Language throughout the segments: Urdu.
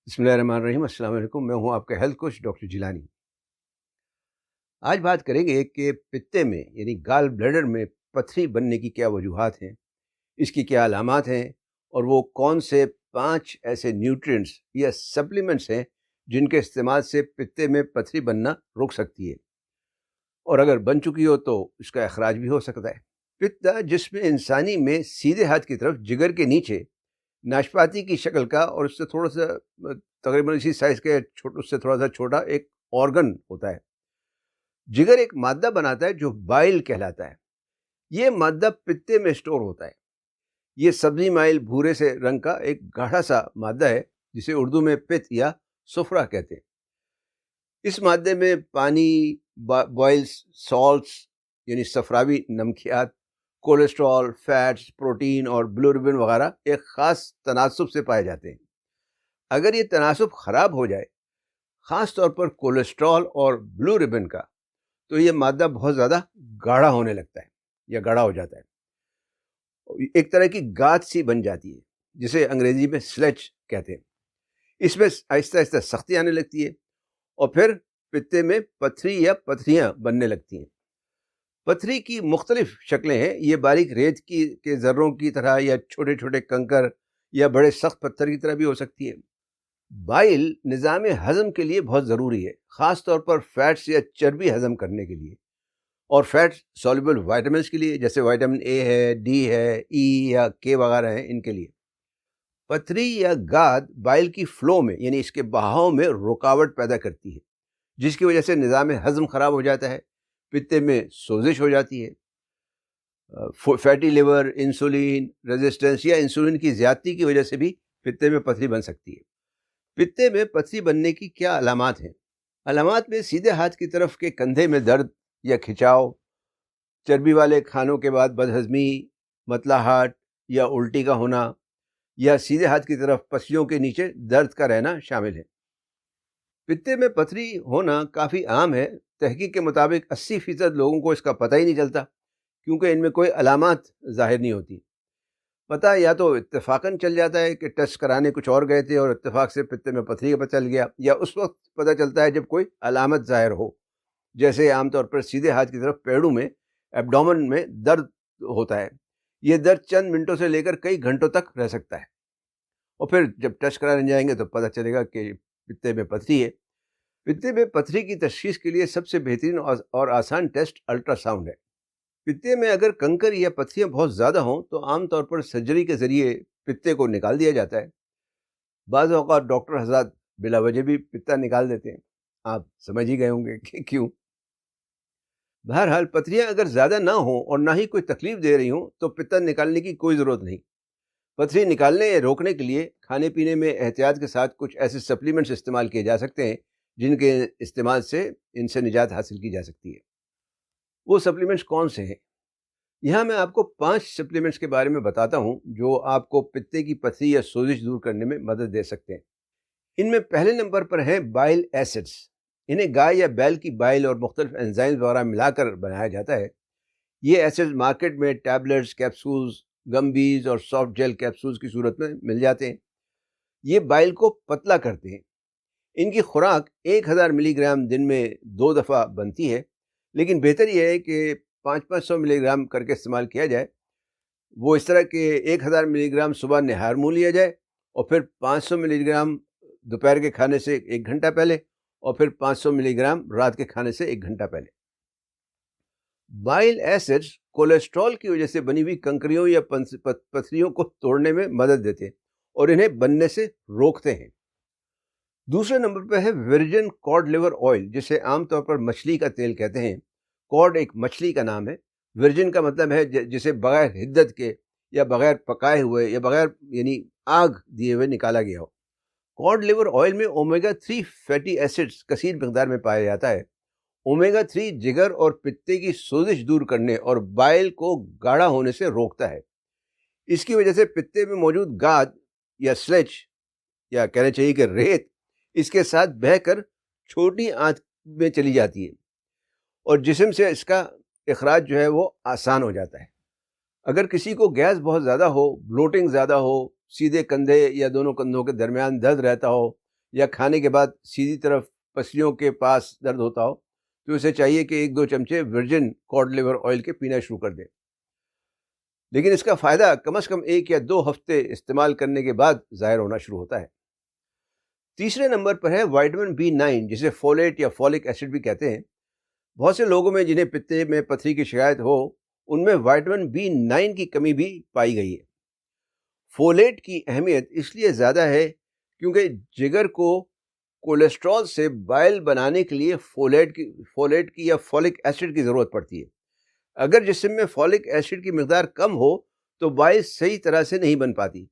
بسم اللہ الرحمن الرحیم۔ السلام علیکم، میں ہوں آپ کا ہیلتھ کوچ ڈاکٹر جیلانی۔ آج بات کریں گے کہ پتے میں یعنی گال بلیڈر میں پتھری بننے کی کیا وجوہات ہیں، اس کی کیا علامات ہیں، اور وہ کون سے 5 ایسے نیوٹرینٹس یا سپلیمنٹس ہیں جن کے استعمال سے پتے میں پتھری بننا روک سکتی ہے، اور اگر بن چکی ہو تو اس کا اخراج بھی ہو سکتا ہے۔ پتا جسم انسانی میں سیدھے ہاتھ کی طرف جگر کے نیچے ناشپاتی کی شکل کا اور اس سے تھوڑا سا تقریباً اسی سائز کے اس سے تھوڑا سا چھوٹا ایک آرگن ہوتا ہے۔ جگر ایک مادہ بناتا ہے جو بائل کہلاتا ہے۔ یہ مادہ پتے میں اسٹور ہوتا ہے۔ یہ سبزی مائل بھورے سے رنگ کا ایک گاڑھا سا مادہ ہے جسے اردو میں پت یا سفرہ کہتے ہیں۔ اس مادے میں پانی، بوائلز، سالٹس یعنی صفراوی نمکیات، کولیسٹرول، فیٹس، پروٹین اور بلوروبن وغیرہ ایک خاص تناسب سے پائے جاتے ہیں۔ اگر یہ تناسب خراب ہو جائے، خاص طور پر کولیسٹرول اور بلوروبن کا، تو یہ مادہ بہت زیادہ گاڑھا ہونے لگتا ہے یا گاڑھا ہو جاتا ہے، ایک طرح کی گات سی بن جاتی ہے جسے انگریزی میں سلج کہتے ہیں۔ اس میں آہستہ آہستہ سختی آنے لگتی ہے اور پھر پتے میں پتھری یا پتھریاں بننے لگتی ہیں۔ پتھری کی مختلف شکلیں ہیں، یہ باریک ریت کے ذروں کی طرح یا چھوٹے چھوٹے کنکر یا بڑے سخت پتھر کی طرح بھی ہو سکتی ہے۔ بائل نظام ہضم کے لیے بہت ضروری ہے، خاص طور پر فیٹس یا چربی ہضم کرنے کے لیے، اور فیٹ سولوبل وائٹامنس کے لیے جیسے وائٹامن اے ہے، ڈی ہے، ای یا کے وغیرہ ہیں، ان کے لیے۔ پتھری یا گاد بائل کی فلو میں یعنی اس کے بہاؤ میں رکاوٹ پیدا کرتی ہے، جس کی وجہ سے نظام ہضم خراب ہو جاتا ہے، پتے میں سوزش ہو جاتی ہے۔ فیٹی لیور، انسولین ریزسٹنس یا انسولین کی زیادتی کی وجہ سے بھی پتے میں پتھری بن سکتی ہے۔ پتے میں پتھری بننے کی کیا علامات ہیں؟ علامات میں سیدھے ہاتھ کی طرف کے کندھے میں درد یا کھچاؤ، چربی والے کھانوں کے بعد بدہضمی، متلاحٹ یا الٹی کا ہونا، یا سیدھے ہاتھ کی طرف پسلیوں کے نیچے درد کا رہنا شامل ہے۔ پتے میں پتھری ہونا کافی عام ہے۔ تحقیق کے مطابق 80% لوگوں کو اس کا پتہ ہی نہیں چلتا، کیونکہ ان میں کوئی علامات ظاہر نہیں ہوتی۔ پتہ یا تو اتفاقاً چل جاتا ہے کہ ٹیسٹ کرانے کچھ اور گئے تھے اور اتفاق سے پتے میں پتھری کا پتہ چل گیا، یا اس وقت پتہ چلتا ہے جب کوئی علامت ظاہر ہو، جیسے عام طور پر سیدھے ہاتھ کی طرف پیڑوں میں ایبڈومن میں درد ہوتا ہے۔ یہ درد چند منٹوں سے لے کر کئی گھنٹوں تک رہ سکتا ہے، اور پھر جب ٹیسٹ کرانے جائیں گے تو پتہ چلے گا کہ پتے میں پتھری ہے۔ پتے میں پتھری کی تشخیص کے لیے سب سے بہترین اور آسان ٹیسٹ الٹرا ساؤنڈ ہے۔ پتے میں اگر کنکر یا پتھریاں بہت زیادہ ہوں تو عام طور پر سرجری کے ذریعے پتے کو نکال دیا جاتا ہے۔ بعض اوقات ڈاکٹر حضرات بلا وجہ بھی پتا نکال دیتے ہیں، آپ سمجھ ہی گئے ہوں گے کہ کیوں۔ بہرحال پتھریاں اگر زیادہ نہ ہوں اور نہ ہی کوئی تکلیف دے رہی ہوں تو پتا نکالنے کی کوئی ضرورت نہیں۔ پتھری نکالنے یا روکنے کے لیے کھانے پینے میں احتیاط کے ساتھ کچھ ایسے سپلیمنٹس استعمال کیے جا سکتے ہیں جن کے استعمال سے ان سے نجات حاصل کی جا سکتی ہے۔ وہ سپلیمنٹس کون سے ہیں؟ یہاں میں آپ کو 5 سپلیمنٹس کے بارے میں بتاتا ہوں جو آپ کو پتے کی پتھری یا سوزش دور کرنے میں مدد دے سکتے ہیں۔ ان میں پہلے نمبر پر ہیں بائل ایسڈز۔ انہیں گائے یا بیل کی بائل اور مختلف انزائمز وغیرہ ملا کر بنایا جاتا ہے۔ یہ ایسڈ مارکیٹ میں ٹیبلٹس، کیپسولز، گمبیز اور سافٹ جیل کیپسولز کی صورت میں مل جاتے ہیں۔ یہ بائل کو پتلا کرتے ہیں۔ ان کی خوراک 1000 ملی گرام دن میں 2 دفعہ بنتی ہے، لیکن بہتر یہ ہے کہ 500 ملی گرام کر کے استعمال کیا جائے۔ وہ اس طرح کہ 1000 ملی گرام صبح نہار منہ لیا جائے، اور پھر 500 ملی گرام دوپہر کے کھانے سے 1 گھنٹہ پہلے، اور پھر 500 ملی گرام رات کے کھانے سے 1 گھنٹہ پہلے۔ بائل ایسڈز کولیسٹرول کی وجہ سے بنی ہوئی کنکریوں یا پتھریوں کو توڑنے میں مدد دیتے ہیں اور انہیں بننے سے روکتے ہیں۔ دوسرے نمبر پہ ہے ورجن کاڈ لیور آئل، جسے عام طور پر مچھلی کا تیل کہتے ہیں۔ کاڈ ایک مچھلی کا نام ہے۔ ورجن کا مطلب ہے جسے بغیر حدت کے یا بغیر پکائے ہوئے یا بغیر یعنی آگ دیے ہوئے نکالا گیا ہو۔ کاڈ لیور آئل میں اومیگا 3 فیٹی ایسڈز کثیر مقدار میں پایا جاتا ہے۔ اومیگا 3 جگر اور پتے کی سوزش دور کرنے اور بائل کو گاڑھا ہونے سے روکتا ہے۔ اس کی وجہ سے پتے میں موجود گاد یا سلج، یا کہنا چاہیے کہ ریت، اس کے ساتھ بہہ کر چھوٹی آنت میں چلی جاتی ہے، اور جسم سے اس کا اخراج جو ہے وہ آسان ہو جاتا ہے۔ اگر کسی کو گیس بہت زیادہ ہو، بلوٹنگ زیادہ ہو، سیدھے کندھے یا دونوں کندھوں کے درمیان درد رہتا ہو، یا کھانے کے بعد سیدھی طرف پسلیوں کے پاس درد ہوتا ہو تو اسے چاہیے کہ 1-2 چمچے ورجن کاڈ لیور آئل کے پینا شروع کر دے، لیکن اس کا فائدہ کم از کم 1 یا 2 ہفتے استعمال کرنے کے بعد ظاہر ہونا شروع ہوتا ہے۔ تیسرے نمبر پر ہے وائٹامن B9، جسے فولیٹ یا فولک ایسڈ بھی کہتے ہیں۔ بہت سے لوگوں میں جنہیں پتے میں پتھری کی شکایت ہو ان میں وائٹامن B9 کی کمی بھی پائی گئی ہے۔ فولیٹ کی اہمیت اس لیے زیادہ ہے کیونکہ جگر کو کولیسٹرول سے بائل بنانے کے لیے فولیٹ کی یا فولک ایسڈ کی ضرورت پڑتی ہے۔ اگر جسم میں فولک ایسڈ کی مقدار کم ہو تو بائل صحیح طرح سے نہیں بن پاتی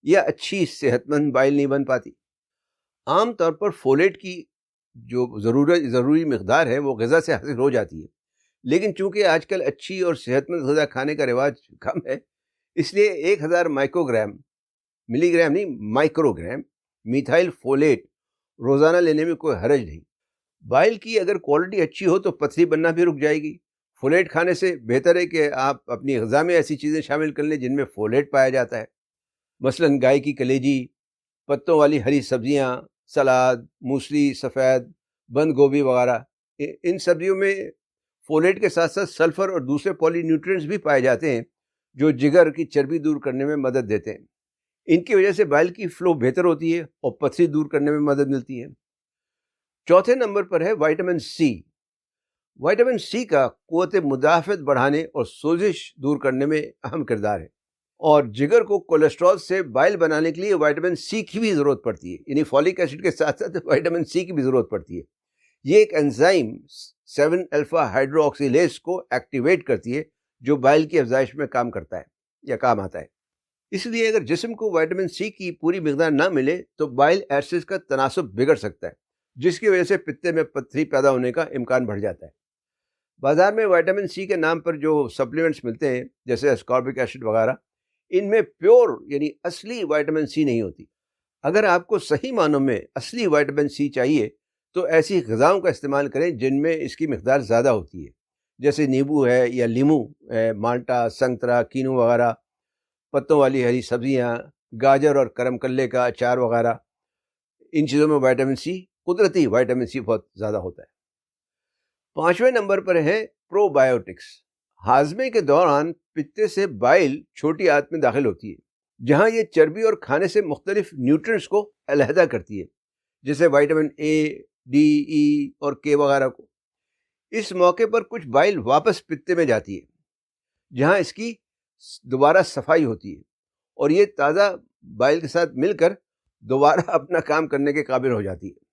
یا اچھی صحت مند بائل نہیں بن پاتی۔ عام طور پر فولیٹ کی جو ضروری مقدار ہے وہ غذا سے حاصل ہو جاتی ہے، لیکن چونکہ آج کل اچھی اور صحت مند غذا کھانے کا رواج کم ہے، اس لیے 1000 ملی گرام نہیں مائکرو گرام میتھائل فولیٹ روزانہ لینے میں کوئی حرج نہیں۔ بائل کی اگر کوالٹی اچھی ہو تو پتھری بننا بھی رک جائے گی۔ فولیٹ کھانے سے بہتر ہے کہ آپ اپنی غذا میں ایسی چیزیں شامل کر لیں جن میں فولیٹ پایا جاتا ہے، مثلاً گائے کی کلیجی، پتوں والی ہری سبزیاں، سلاد، موسلی، سفید بند گوبھی وغیرہ۔ ان سبزیوں میں فولیٹ کے ساتھ ساتھ سلفر اور دوسرے پولی نیوٹرینٹس بھی پائے جاتے ہیں جو جگر کی چربی دور کرنے میں مدد دیتے ہیں۔ ان کی وجہ سے بائل کی فلو بہتر ہوتی ہے اور پتھری دور کرنے میں مدد ملتی ہے۔ چوتھے نمبر پر ہے وائٹامن سی۔ وائٹامن سی کا قوت مدافعت بڑھانے اور سوزش دور کرنے میں اہم کردار ہے، اور جگر کو کولیسٹرول سے بائل بنانے کے لیے وائٹامن سی کی بھی ضرورت پڑتی ہے، یعنی فولک ایسڈ کے ساتھ ساتھ وائٹامن سی کی بھی ضرورت پڑتی ہے۔ یہ ایک انزائم 7 الفا ہائیڈرو آکسیلیز کو ایکٹیویٹ کرتی ہے جو بائل کی افزائش میں کام کرتا ہے یا کام آتا ہے۔ اس لیے اگر جسم کو وائٹامن سی کی پوری مقدار نہ ملے تو بائل ایسڈز کا تناسب بگڑ سکتا ہے، جس کی وجہ سے پتے میں پتھری پیدا ہونے کا امکان بڑھ جاتا ہے۔ بازار میں وائٹامن سی کے نام پر جو سپلیمنٹس ملتے ہیں جیسے اسکاربک ایسڈ وغیرہ، ان میں پیور یعنی اصلی وائٹامن سی نہیں ہوتی۔ اگر آپ کو صحیح معنوں میں اصلی وائٹامن سی چاہیے تو ایسی غذاؤں کا استعمال کریں جن میں اس کی مقدار زیادہ ہوتی ہے، جیسے نیبو ہے یا لیمو ہے، مالٹا، سنگترا، کینو وغیرہ، پتوں والی ہری سبزیاں، گاجر اور کرم کلے کا اچار وغیرہ۔ ان چیزوں میں وائٹامن سی، قدرتی وائٹامن سی بہت زیادہ ہوتا ہے۔ 5ویں نمبر پر ہے پرو بایوٹکس۔ ہاضمے کے دوران پتے سے بائل چھوٹی آنت میں داخل ہوتی ہے جہاں یہ چربی اور کھانے سے مختلف نیوٹرینٹس کو علیحدہ کرتی ہے، جیسے وائٹامن اے، ڈی، ای اور کے وغیرہ کو۔ اس موقع پر کچھ بائل واپس پتے میں جاتی ہے جہاں اس کی دوبارہ صفائی ہوتی ہے اور یہ تازہ بائل کے ساتھ مل کر دوبارہ اپنا کام کرنے کے قابل ہو جاتی ہے۔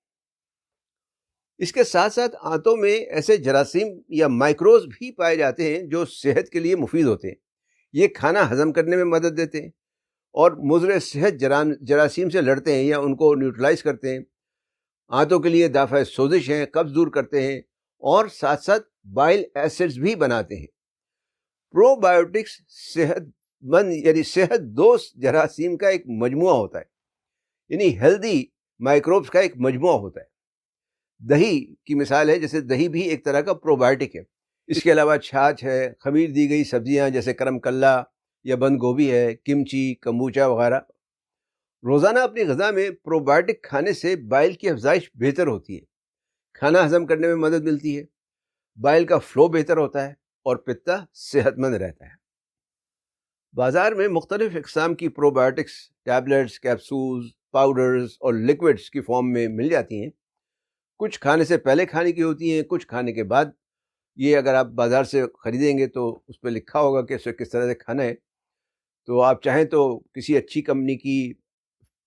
اس کے ساتھ ساتھ آنتوں میں ایسے جراثیم یا مائکروز بھی پائے جاتے ہیں جو صحت کے لیے مفید ہوتے ہیں۔ یہ کھانا ہضم کرنے میں مدد دیتے ہیں اور مضر صحت جراثیم سے لڑتے ہیں یا ان کو نیوٹرلائز کرتے ہیں۔ آنتوں کے لیے دافع سوزش ہیں، قبض دور کرتے ہیں اور ساتھ ساتھ بائل ایسڈز بھی بناتے ہیں۔ پرو بایوٹکس صحت مند یعنی صحت دوست جراثیم کا ایک مجموعہ ہوتا ہے، یعنی ہیلدی مائکروبس کا ایک مجموعہ ہوتا ہے۔ دہی کی مثال ہے، جیسے دہی بھی ایک طرح کا پرو بایوٹک ہے۔ اس کے علاوہ چھاچھ ہے، خمیر دی گئی سبزیاں جیسے کرم کلہ یا بند گوبھی ہے، کمچی، کمبوچا وغیرہ۔ روزانہ اپنی غذا میں پرو بایوٹک کھانے سے بائل کی افزائش بہتر ہوتی ہے، کھانا ہضم کرنے میں مدد ملتی ہے، بائل کا فلو بہتر ہوتا ہے اور پتا صحت مند رہتا ہے۔ بازار میں مختلف اقسام کی پرو بایوٹکس ٹیبلٹس، کیپسولز، پاؤڈرز اور لیکوڈز کی فارم میں مل جاتی ہیں۔ کچھ کھانے سے پہلے کھانے کی ہوتی ہیں، کچھ کھانے کے بعد۔ یہ اگر آپ بازار سے خریدیں گے تو اس پہ لکھا ہوگا کہ اسے کس طرح سے کھانا ہے۔ تو آپ چاہیں تو کسی اچھی کمپنی کی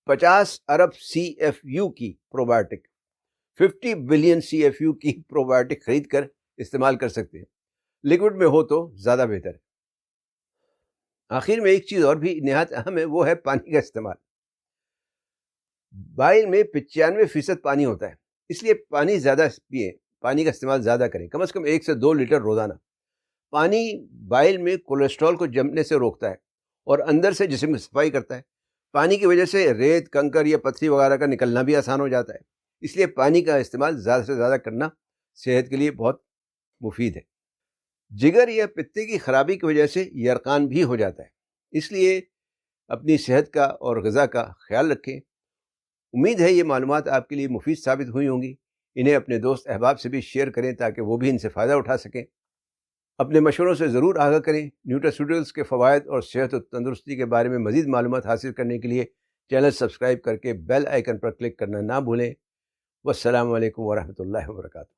50 ارب CFU کی پرو بایوٹک، 50 بلین CFU کی پرو بایوٹک خرید کر استعمال کر سکتے ہیں۔ لیکوڈ میں ہو تو زیادہ بہتر ہے۔ آخر میں ایک چیز اور بھی نہایت اہم ہے، وہ ہے پانی کا استعمال۔ بائل میں 95% پانی ہوتا ہے، اس لیے پانی زیادہ پئیں، پانی کا استعمال زیادہ کریں، کم از کم 1 سے 2 لیٹر روزانہ۔ پانی بائل میں کولیسٹرول کو جمنے سے روکتا ہے اور اندر سے جسم کی صفائی کرتا ہے۔ پانی کی وجہ سے ریت، کنکر یا پتھری وغیرہ کا نکلنا بھی آسان ہو جاتا ہے، اس لیے پانی کا استعمال زیادہ سے زیادہ کرنا صحت کے لیے بہت مفید ہے۔ جگر یا پتے کی خرابی کی وجہ سے یرقان بھی ہو جاتا ہے، اس لیے اپنی صحت کا اور غذا کا خیال رکھیں، امید ہے یہ معلومات آپ کے لیے مفید ثابت ہوئی ہوں گی۔ انہیں اپنے دوست احباب سے بھی شیئر کریں تاکہ وہ بھی ان سے فائدہ اٹھا سکیں۔ اپنے مشوروں سے ضرور آگاہ کریں۔ نیوٹراسیوٹیکلز کے فوائد اور صحت و تندرستی کے بارے میں مزید معلومات حاصل کرنے کے لیے چینل سبسکرائب کر کے بیل آئیکن پر کلک کرنا نہ بھولیں۔ والسلام علیکم ورحمۃ اللہ وبرکاتہ۔